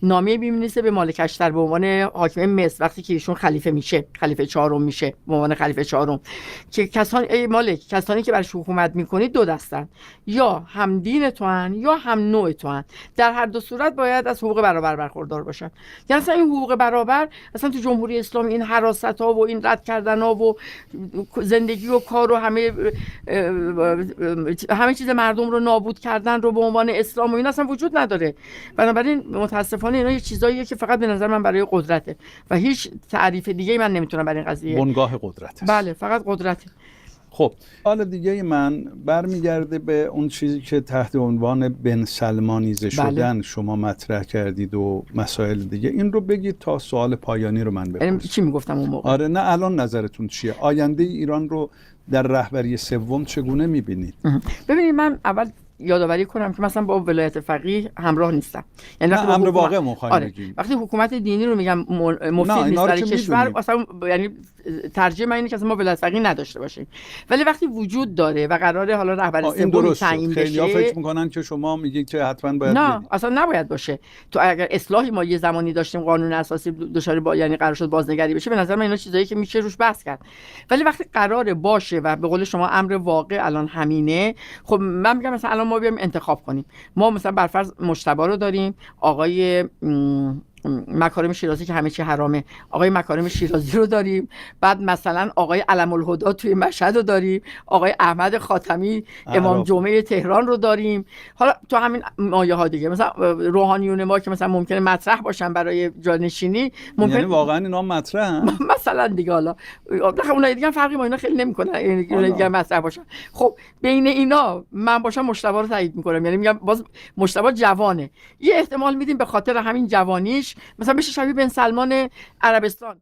نامه می‌نویسه به مالک اشتر به عنوان حاکم مصر وقتی که ایشون خلیفه میشه، خلیفه چهارم میشه به عنوان خلیفه چهارم، که ای مالک، کسانی که برش حکومت میکنید دو دستن، یا هم دین توان یا هم نوع توان، در هر دو صورت باید از حقوق برابر برخوردار باشن. یعنی اصلا این حقوق برابر اصلا تو جمهوری اسلامی این حراست ها و این رد کردن ها و زندگی و کار و همه چیز مردم رو نابود کردن رو به عنوان اسلام و این اصلا وجود نداره. بنابراین متاسفانه اینا یه چیزاییه که فقط به نظر من برای قدرته و هیچ تعریف دیگه من نمیتونم برای این قضیه. بنگاه قدرت است. بله، فقط قدرته. خب حال دیگه من برمیگرده به اون چیزی که تحت عنوان بن سلمانیزه شدن شما مطرح کردید و مسائل دیگه. این رو بگید تا سوال پایانی رو من بپرسم. چی میگفتم اون موقع؟ آره، نه الان نظرتون چیه؟ آینده ایران رو در رهبری سوم چگونه میبینید؟ ببینید، من اول یادآوری کنم که مثلا با ولایت فقیه همراه نیستم. یعنی وقتی امر واقع مخاطب بگیم، وقتی حکومت دینی رو میگم مفید نیست برای کشور، اصلا یعنی ترجیح من اینه که اصلا ما ولایت فقیه نداشته باشیم. ولی وقتی وجود داره و قراره حالا رهبر سوم تعیین بشه، خیلی‌ها فکر میکنن که شما میگید که حتما باید نه بدید. اصلا نباید باشه. تو اگر اصلاحی ما یه زمانی داشتیم قانون اساسی دچار یعنی قرار شد بازنگری بشه، به نظر من اینا چیزایی که میشه روش بحث کرد. ولی وقتی قراره باشه و به قول شما امر واقع الان همینه، خب من میگم مثلا الان ما بیایم انتخاب کنیم. ما مثلا برفرض مجتبی رو داریم، آقای مکارم شیرازی که همه چی حرامه، آقای مکارم شیرازی رو داریم، بعد مثلا آقای علم الهدی توی مشهد رو داریم، آقای احمد خاتمی امام جمعه تهران رو داریم. حالا تو همین مایه ها دیگه مثلا روحانیون ما که مثلا ممکنه مطرح باشن برای جانشینی، ممکن یعنی واقعا اینا مطرحن مثلا دیگه. حالا اونای دیگه فرقی با اینا خیلی نمیکنه، اینا دیگه مطرح باشن. خب بین اینا من باشم مجتبی رو تایید میکنم. یعنی میگم باز مجتبی جوانه، یه احتمال میدیم به خاطر همین جوانیش مثلا بشه شبیه بن سلمان عربستان.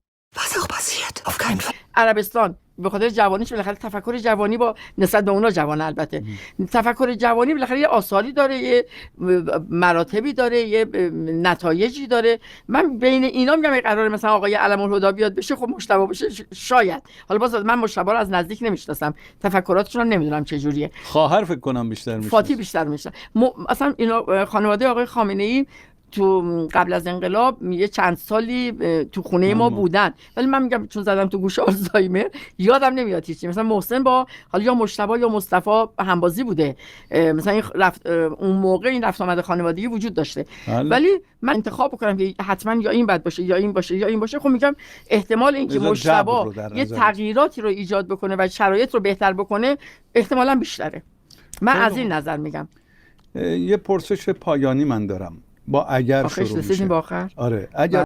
عربستان به خاطر جوانیش بالاخره تفکر جوانی با نسبت به اونا جوان، البته تفکر جوانی بالاخره یه آثاری داره، یه مراتبی داره، یه نتایجی داره. من بین اینا میگم قراره مثلا آقای علم الهدی بیاد بشه، خب مجتبی بشه شاید. حالا باز من مجتبی رو از نزدیک نمیشناسم، تفکراتشون هم نمیدونم چه جوریه. خواهر فکر کنم بیشتر میشه، فاطی بیشتر میشه. اصلا اینا خانواده آقای خامنه ای تو قبل از انقلاب یه چند سالی تو خونه ما بودن، ولی من میگم چون زدم تو گوش آلزایمر یادم نمیاد چیزی. مثلا محسن با حالا یا مجتبی یا مصطفی همبازی بوده، مثلا این اون موقع این رفت آمد خانوادگی وجود داشته. ولی من انتخاب کنم که حتما یا این بد باشه یا این باشه یا این باشه، خب میگم احتمال اینکه مجتبی یه تغییراتی رو ایجاد بکنه و شرایط رو بهتر بکنه احتمالاً بیشتره. من از این نظر میگم. یه پرسش پایانی من دارم. با اگر شروع میشه. با آخر؟ آره، اگر